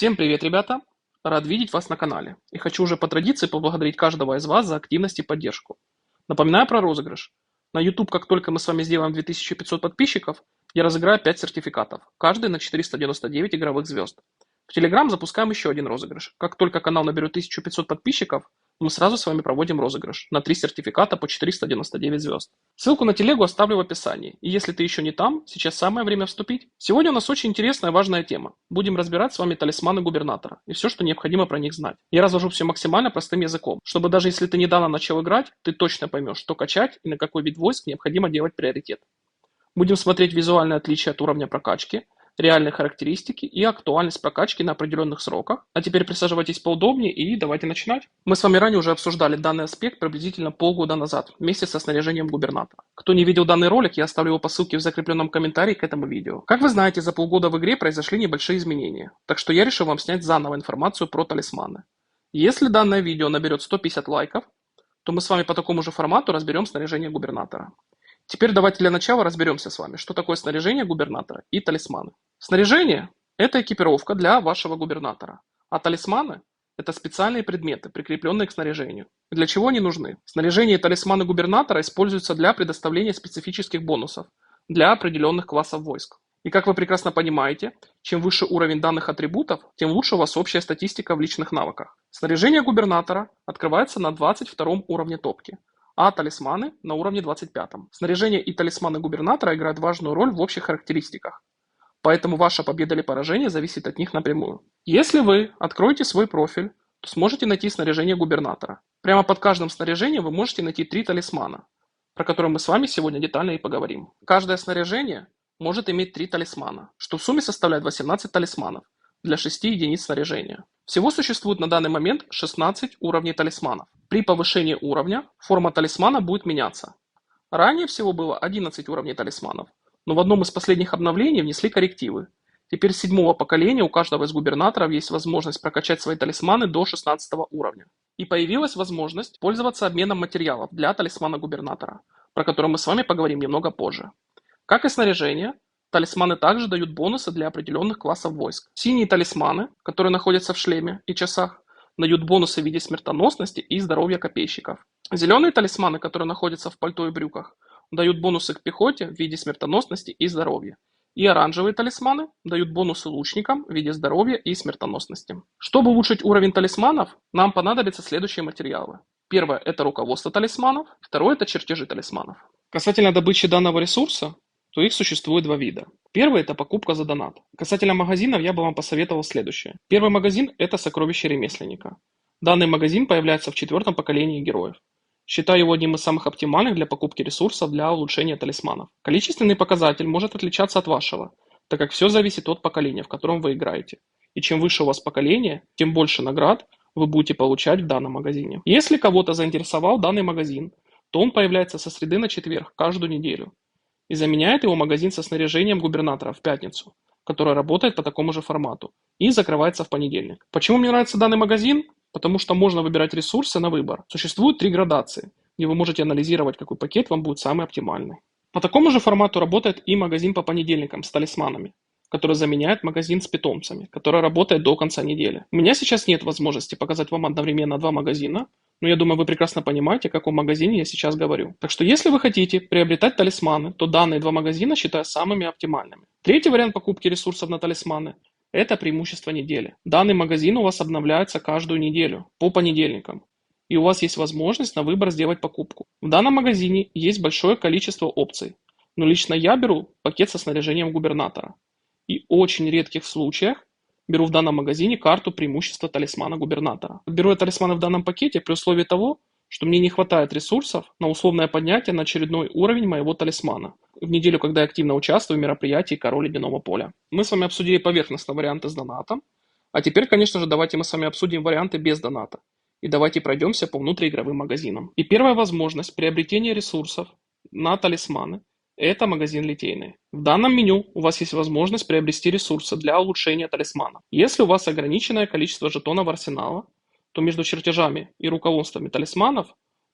Всем привет, ребята! Рад видеть вас на канале. И хочу уже по традиции поблагодарить каждого из вас за активность и поддержку. Напоминаю про розыгрыш. На YouTube, как только мы с вами сделаем 2500 подписчиков, я разыграю 5 сертификатов, каждый на 499 игровых звезд. В Telegram запускаем еще один розыгрыш. Как только канал наберет 1500 подписчиков, мы сразу с вами проводим розыгрыш на 3 сертификата по 499 звезд. Ссылку на телегу оставлю в описании. И если ты еще не там, сейчас самое время вступить. Сегодня у нас очень интересная и важная тема. Будем разбирать с вами талисманы губернатора и все, что необходимо про них знать. Я разложу все максимально простым языком, чтобы даже если ты недавно начал играть, ты точно поймешь, что качать и на какой вид войск необходимо делать приоритет. Будем смотреть визуальные отличия от уровня прокачки, реальные характеристики и актуальность прокачки на определенных сроках. А теперь присаживайтесь поудобнее и давайте начинать. Мы с вами ранее уже обсуждали данный аспект приблизительно полгода назад, вместе со снаряжением губернатора. Кто не видел данный ролик, я оставлю его по ссылке в закрепленном комментарии к этому видео. Как вы знаете, за полгода в игре произошли небольшие изменения, так что я решил вам снять заново информацию про талисманы. Если данное видео наберет 150 лайков, то мы с вами по такому же формату разберем снаряжение губернатора. Теперь давайте для начала разберемся с вами, что такое снаряжение губернатора и талисманы. Снаряжение – это экипировка для вашего губернатора, а талисманы – это специальные предметы, прикрепленные к снаряжению. Для чего они нужны? Снаряжение и талисманы губернатора используются для предоставления специфических бонусов для определенных классов войск. И как вы прекрасно понимаете, чем выше уровень данных атрибутов, тем лучше у вас общая статистика в личных навыках. Снаряжение губернатора открывается на 22 уровне топки, а талисманы на уровне 25. Снаряжение и талисманы губернатора играют важную роль в общих характеристиках, поэтому ваша победа или поражение зависит от них напрямую. Если вы откроете свой профиль, то сможете найти снаряжение губернатора. Прямо под каждым снаряжением вы можете найти 3 талисмана, про которые мы с вами сегодня детально и поговорим. Каждое снаряжение может иметь 3 талисмана, что в сумме составляет 18 талисманов для 6 единиц снаряжения. Всего существует на данный момент 16 уровней талисманов. При повышении уровня форма талисмана будет меняться. Ранее всего было 11 уровней талисманов, но в одном из последних обновлений внесли коррективы. Теперь с 7-го поколения у каждого из губернаторов есть возможность прокачать свои талисманы до 16 уровня. И появилась возможность пользоваться обменом материалов для талисмана губернатора, про который мы с вами поговорим немного позже. Как и снаряжение, талисманы также дают бонусы для определенных классов войск. Синие талисманы, которые находятся в шлеме и часах, дают бонусы в виде смертоносности и здоровья копейщиков. Зеленые талисманы, которые находятся в пальто и брюках, дают бонусы к пехоте в виде смертоносности и здоровья. И оранжевые талисманы дают бонусы лучникам в виде здоровья и смертоносности. Чтобы улучшить уровень талисманов, нам понадобятся следующие материалы. Первое – это руководство талисманов, второе – это чертежи талисманов. Касательно добычи данного ресурса, то их существует 2 вида. Первый – это покупка за донат. Касательно магазинов я бы вам посоветовал следующее. Первый магазин – это сокровище ремесленника. Данный магазин появляется в 4-м поколении героев. Считаю его одним из самых оптимальных для покупки ресурсов для улучшения талисманов. Количественный показатель может отличаться от вашего, так как все зависит от поколения, в котором вы играете. И чем выше у вас поколение, тем больше наград вы будете получать в данном магазине. Если кого-то заинтересовал данный магазин, то он появляется со среды на четверг каждую неделю и заменяет его магазин со снаряжением губернатора в пятницу, который работает по такому же формату, и закрывается в понедельник. Почему мне нравится данный магазин? Потому что можно выбирать ресурсы на выбор. Существует 3 градации, где вы можете анализировать, какой пакет вам будет самый оптимальный. По такому же формату работает и магазин по понедельникам с талисманами, который заменяет магазин с питомцами, который работает до конца недели. У меня сейчас нет возможности показать вам одновременно 2 магазина, но я думаю, вы прекрасно понимаете, о каком магазине я сейчас говорю. Так что если вы хотите приобретать талисманы, то данные 2 магазина считаю самыми оптимальными. Третий вариант покупки ресурсов на талисманы – это преимущество недели. Данный магазин у вас обновляется каждую неделю, по понедельникам. И у вас есть возможность на выбор сделать покупку. В данном магазине есть большое количество опций, но лично я беру пакет со снаряжением губернатора. И в очень редких случаях беру в данном магазине карту преимущества талисмана губернатора. Беру я талисманы в данном пакете при условии того, что мне не хватает ресурсов на условное поднятие на очередной уровень моего талисмана в неделю, когда я активно участвую в мероприятии «Король ледяного поля». Мы с вами обсудили поверхностно варианты с донатом, а теперь, конечно же, давайте мы с вами обсудим варианты без доната. И давайте пройдемся по внутриигровым магазинам. И первая возможность приобретения ресурсов на талисманы – это магазин литейный. В данном меню у вас есть возможность приобрести ресурсы для улучшения талисмана. Если у вас ограниченное количество жетонов арсенала, то между чертежами и руководствами талисманов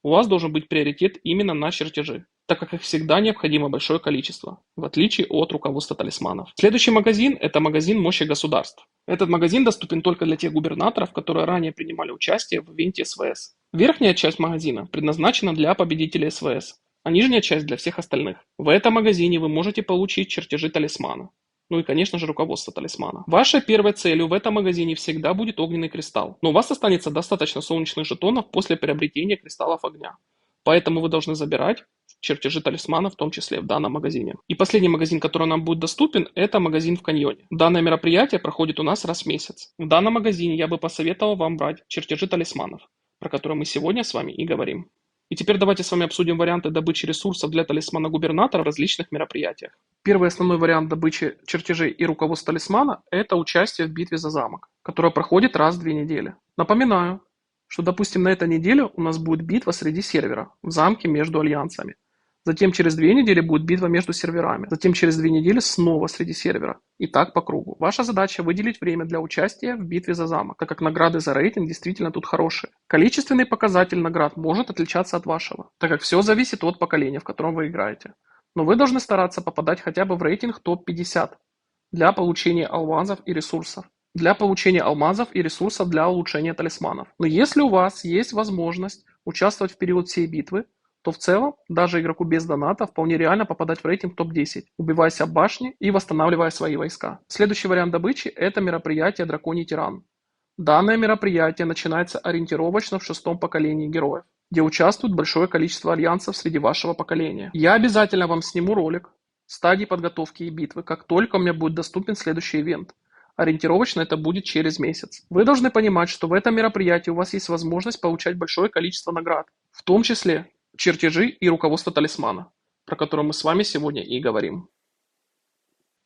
у вас должен быть приоритет именно на чертежи. так как их всегда необходимо большое количество, в отличие от руководства талисманов. Следующий магазин – это магазин «Мощи государств». Этот магазин доступен только для тех губернаторов, которые ранее принимали участие в ивенте СВС. Верхняя часть магазина предназначена для победителей СВС, а нижняя часть для всех остальных. В этом магазине вы можете получить чертежи талисмана. Ну и, конечно же, руководство талисмана. Вашей первой целью в этом магазине всегда будет огненный кристалл, но у вас останется достаточно солнечных жетонов после приобретения кристаллов огня. Поэтому вы должны забирать чертежи талисмана, в том числе в данном магазине. И последний магазин, который нам будет доступен, это магазин в каньоне. Данное мероприятие проходит у нас раз в месяц. В данном магазине я бы посоветовал вам брать чертежи талисманов, про которые мы сегодня с вами и говорим. И теперь давайте с вами обсудим варианты добычи ресурсов для талисмана губернатора в различных мероприятиях. Первый основной вариант добычи чертежей и руководства талисмана – это участие в битве за замок, которая проходит раз в 2 недели. Напоминаю, что, допустим, на этой неделе у нас будет битва среди сервера в замке между альянсами. Затем через 2 недели будет битва между серверами. Затем через 2 недели снова среди сервера. И так по кругу. Ваша задача выделить время для участия в битве за замок, так как награды за рейтинг действительно тут хорошие. Количественный показатель наград может отличаться от вашего, так как все зависит от поколения, в котором вы играете. Но вы должны стараться попадать хотя бы в рейтинг топ-50 для получения алмазов и ресурсов. Для получения алмазов и ресурсов для улучшения талисманов. Но если у вас есть возможность участвовать в период всей битвы, то в целом даже игроку без доната вполне реально попадать в рейтинг топ-10, убиваясь об башни и восстанавливая свои войска. Следующий вариант добычи – это мероприятие «Драконий тиран». Данное мероприятие начинается ориентировочно в 6-м поколении героев, где участвует большое количество альянсов среди вашего поколения. Я обязательно вам сниму ролик стадии подготовки и битвы, как только у меня будет доступен следующий ивент. Ориентировочно это будет через месяц. Вы должны понимать, что в этом мероприятии у вас есть возможность получать большое количество наград, в том числе чертежи и руководство талисмана, про которое мы с вами сегодня и говорим.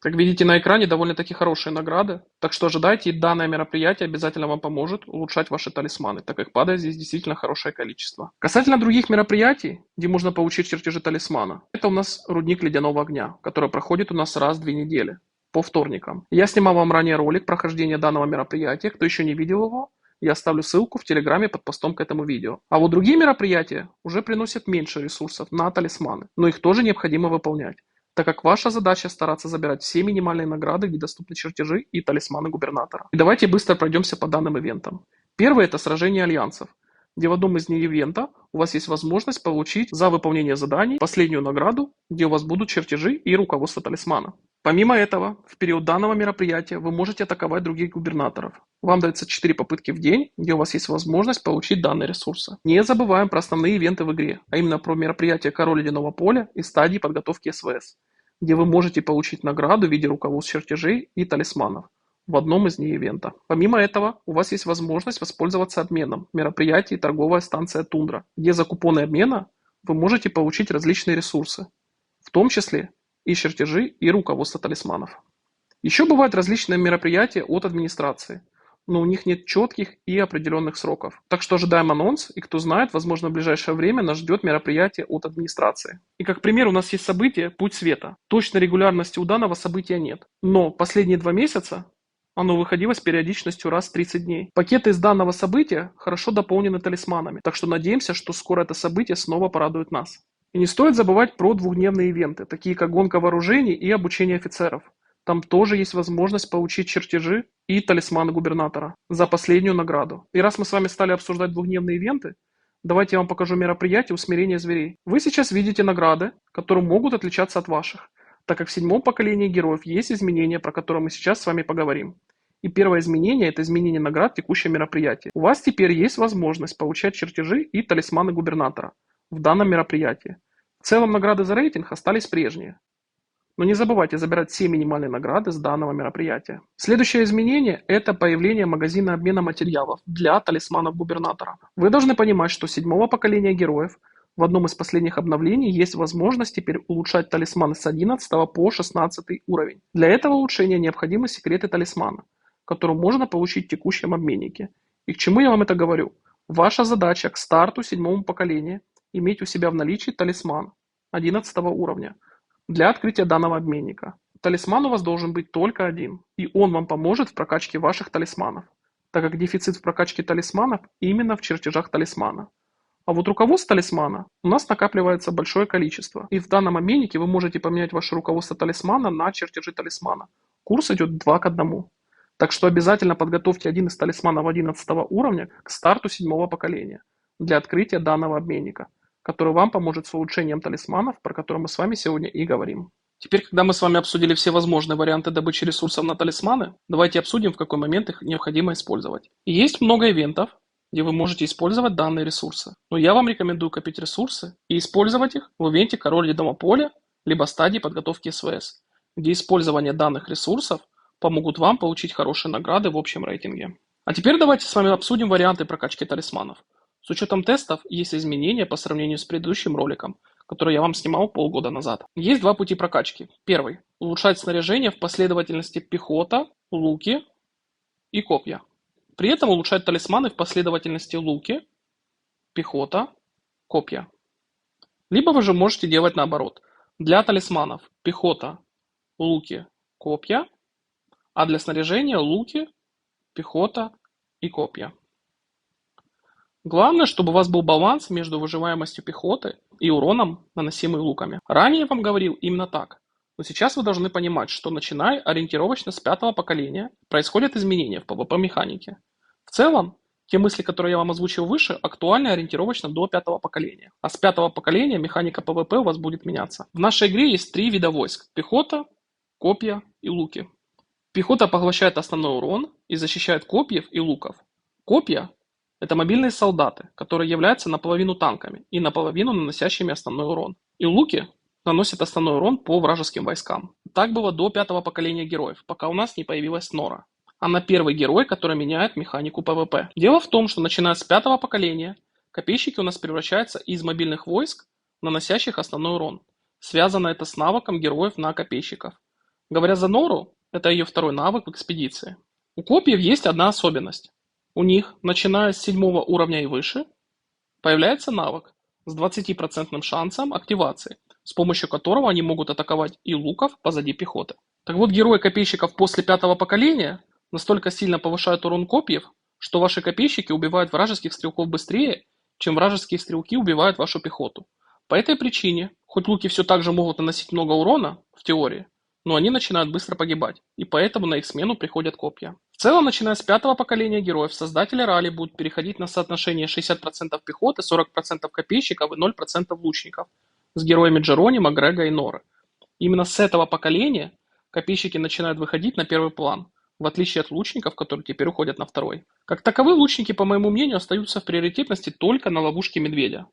Как видите на экране, довольно-таки хорошие награды, так что ожидайте, и данное мероприятие обязательно вам поможет улучшать ваши талисманы, так как падает здесь действительно хорошее количество. Касательно других мероприятий, где можно получить чертежи талисмана, это у нас рудник ледяного огня, который проходит у нас раз в 2 недели, по вторникам. Я снимал вам ранее ролик прохождения данного мероприятия, кто еще не видел его, я оставлю ссылку в Телеграме под постом к этому видео. А вот другие мероприятия уже приносят меньше ресурсов на талисманы, но их тоже необходимо выполнять, так как ваша задача стараться забирать все минимальные награды, где доступны чертежи и талисманы губернатора. И давайте быстро пройдемся по данным ивентам. Первый – это сражение альянсов, где в одном из дней ивента у вас есть возможность получить за выполнение заданий последнюю награду, где у вас будут чертежи и руководство талисмана. Помимо этого, в период данного мероприятия вы можете атаковать других губернаторов. Вам дается 4 попытки в день, где у вас есть возможность получить данные ресурсы. Не забываем про основные ивенты в игре, а именно про мероприятие «Король ледяного поля» и стадии подготовки СВС, где вы можете получить награду в виде руководств чертежей и талисманов в одном из дней ивента. Помимо этого, у вас есть возможность воспользоваться обменом мероприятий торговая станция «Тундра», где за купоны обмена вы можете получить различные ресурсы, в том числе и чертежи, и руководство талисманов. Еще бывают различные мероприятия от администрации, но у них нет четких и определенных сроков. Так что ожидаем анонс, и кто знает, возможно, в ближайшее время нас ждет мероприятие от администрации. И как пример у нас есть событие «Путь света». Точной регулярности у данного события нет, но последние 2 месяца оно выходило с периодичностью раз в 30 дней. Пакеты из данного события хорошо дополнены талисманами, так что надеемся, что скоро это событие снова порадует нас. И не стоит забывать про двухдневные ивенты, такие как гонка вооружений и обучение офицеров. Там тоже есть возможность получить чертежи и талисманы губернатора за последнюю награду. И раз мы с вами стали обсуждать двухдневные ивенты, давайте я вам покажу мероприятие усмирения зверей. Вы сейчас видите награды, которые могут отличаться от ваших, так как в 7-м поколении героев есть изменения, про которые мы сейчас с вами поговорим. И первое изменение – это изменение наград в текущем мероприятии. У вас теперь есть возможность получать чертежи и талисманы губернатора в данном мероприятии. В целом награды за рейтинг остались прежние. Но не забывайте забирать все минимальные награды с данного мероприятия. Следующее изменение – это появление магазина обмена материалов для талисманов губернатора. Вы должны понимать, что 7-го поколения героев в одном из последних обновлений есть возможность теперь улучшать талисманы с 11 по 16 уровень. Для этого улучшения необходимы секреты талисмана, которые можно получить в текущем обменнике. И к чему я вам это говорю? Ваша задача к старту 7-го поколения – иметь у себя в наличии талисман 11 уровня для открытия данного обменника. Талисман у вас должен быть только один, и он вам поможет в прокачке ваших талисманов, так как дефицит в прокачке талисманов именно в чертежах талисмана. А вот руководство талисмана у нас накапливается большое количество. И в данном обменнике вы можете поменять ваше руководство талисмана на чертежи талисмана. Курс идет 2 к 1. Так что обязательно подготовьте один из талисманов 11 уровня к старту 7 поколения для открытия данного обменника, который вам поможет с улучшением талисманов, про которые мы с вами сегодня и говорим. Теперь, когда мы с вами обсудили все возможные варианты добычи ресурсов на талисманы, давайте обсудим, в какой момент их необходимо использовать. И есть много ивентов, где вы можете использовать данные ресурсы. Но я вам рекомендую копить ресурсы и использовать их в ивенте «Король Ледового поля» либо стадии подготовки СВС, где использование данных ресурсов помогут вам получить хорошие награды в общем рейтинге. А теперь давайте с вами обсудим варианты прокачки талисманов. С учетом тестов есть изменения по сравнению с предыдущим роликом, который я вам снимал полгода назад. Есть два пути прокачки. Первый. Улучшать снаряжение в последовательности пехота, луки и копья. При этом улучшать талисманы в последовательности луки, пехота, копья. Либо вы же можете делать наоборот. Для талисманов пехота, луки, копья, а для снаряжения луки, пехота и копья. Главное, чтобы у вас был баланс между выживаемостью пехоты и уроном, наносимым луками. Ранее я вам говорил именно так. Но сейчас вы должны понимать, что начиная ориентировочно с 5 поколения происходят изменения в PvP-механике. В целом, те мысли, которые я вам озвучил выше, актуальны ориентировочно до 5 поколения. А с 5 поколения механика PvP у вас будет меняться. В нашей игре есть 3 вида войск. Пехота, копья и луки. Пехота поглощает основной урон и защищает копьев и луков. Копья – это мобильные солдаты, которые являются наполовину танками и наполовину наносящими основной урон. И луки наносят основной урон по вражеским войскам. Так было до 5 поколения героев, пока у нас не появилась Нора. Она первый герой, который меняет механику PvP. Дело в том, что начиная с 5 поколения, копейщики у нас превращаются из мобильных войск, наносящих основной урон. Связано это с навыком героев на копейщиков. Говоря за Нору, это ее второй навык в экспедиции. У копьев есть одна особенность. У них, начиная с 7 уровня и выше, появляется навык с 20% шансом активации, с помощью которого они могут атаковать и луков позади пехоты. Так вот, герои копейщиков после 5 поколения настолько сильно повышают урон копьев, что ваши копейщики убивают вражеских стрелков быстрее, чем вражеские стрелки убивают вашу пехоту. По этой причине, хоть луки все так же могут наносить много урона, в теории, но они начинают быстро погибать, и поэтому на их смену приходят копья. В целом, начиная с 5 поколения героев, создатели ралли будут переходить на соотношение 60% пехоты, 40% копейщиков и 0% лучников с героями Джеронима, Грега и Норы. Именно с этого поколения копейщики начинают выходить на первый план, в отличие от лучников, которые теперь уходят на второй. Как таковые, лучники, по моему мнению, остаются в приоритетности только на ловушке медведя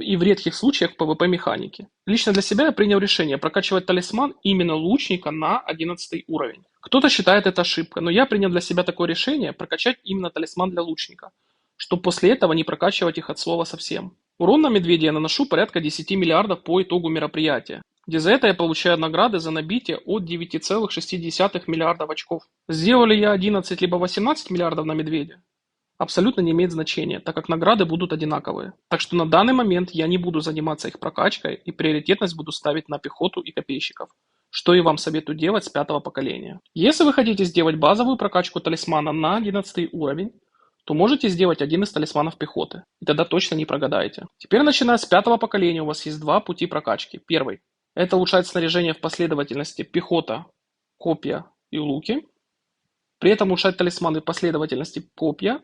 и в редких случаях в PvP-механике. Лично для себя я принял решение прокачивать талисман именно лучника на 11 уровень. Кто-то считает это ошибкой, но я принял для себя такое решение прокачать именно талисман для лучника, чтобы после этого не прокачивать их от слова совсем. Урон на медведя я наношу порядка 10 миллиардов по итогу мероприятия, где за это я получаю награды за набитие от 9,6 миллиардов очков. Сделал ли я 11 либо 18 миллиардов на медведя? Абсолютно не имеет значения, так как награды будут одинаковые. Так что на данный момент я не буду заниматься их прокачкой и приоритетность буду ставить на пехоту и копейщиков, что и вам советую делать с 5 поколения. Если вы хотите сделать базовую прокачку талисмана на 11 уровень, то можете сделать один из талисманов пехоты, и тогда точно не прогадаете. Теперь, начиная с 5 поколения, у вас есть два пути прокачки. Первый – это улучшать снаряжение в последовательности пехота, копья и луки. При этом улучшать талисманы в последовательности копья,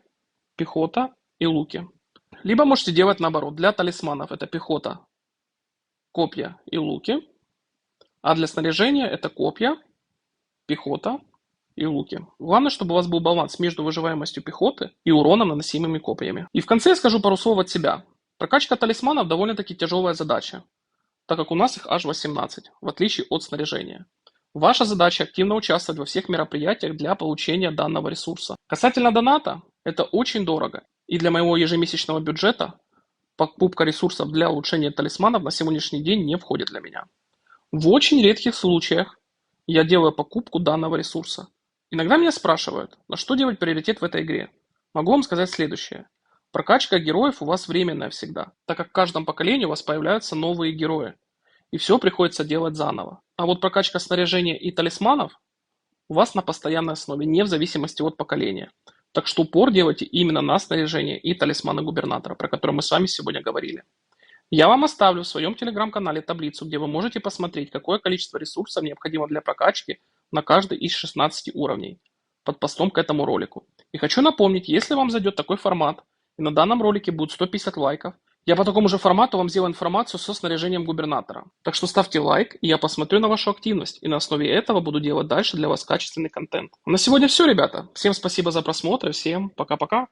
пехота и луки. Либо можете делать наоборот. Для талисманов это пехота, копья и луки. А для снаряжения это копья, пехота и луки. Главное, чтобы у вас был баланс между выживаемостью пехоты и уроном, наносимыми копьями. И в конце я скажу пару слов от себя. Прокачка талисманов довольно-таки тяжелая задача, так как у нас их аж 18, в отличие от снаряжения. Ваша задача активно участвовать во всех мероприятиях для получения данного ресурса. Касательно доната, это очень дорого. И для моего ежемесячного бюджета покупка ресурсов для улучшения талисманов на сегодняшний день не входит для меня. В очень редких случаях я делаю покупку данного ресурса. Иногда меня спрашивают, на что делать приоритет в этой игре. Могу вам сказать следующее. Прокачка героев у вас временная всегда, так как в каждом поколении у вас появляются новые герои. И все приходится делать заново. А вот прокачка снаряжения и талисманов у вас на постоянной основе, не в зависимости от поколения. Так что упор делайте именно на снаряжение и талисманы губернатора, про которые мы с вами сегодня говорили. Я вам оставлю в своем телеграм-канале таблицу, где вы можете посмотреть, какое количество ресурсов необходимо для прокачки на каждый из 16 уровней под постом к этому ролику. И хочу напомнить, если вам зайдет такой формат, и на данном ролике будет 150 лайков, я по такому же формату вам сделаю информацию со снаряжением губернатора. Так что ставьте лайк, и я посмотрю на вашу активность, и на основе этого буду делать дальше для вас качественный контент. На сегодня все, ребята. Всем спасибо за просмотр, и всем пока-пока.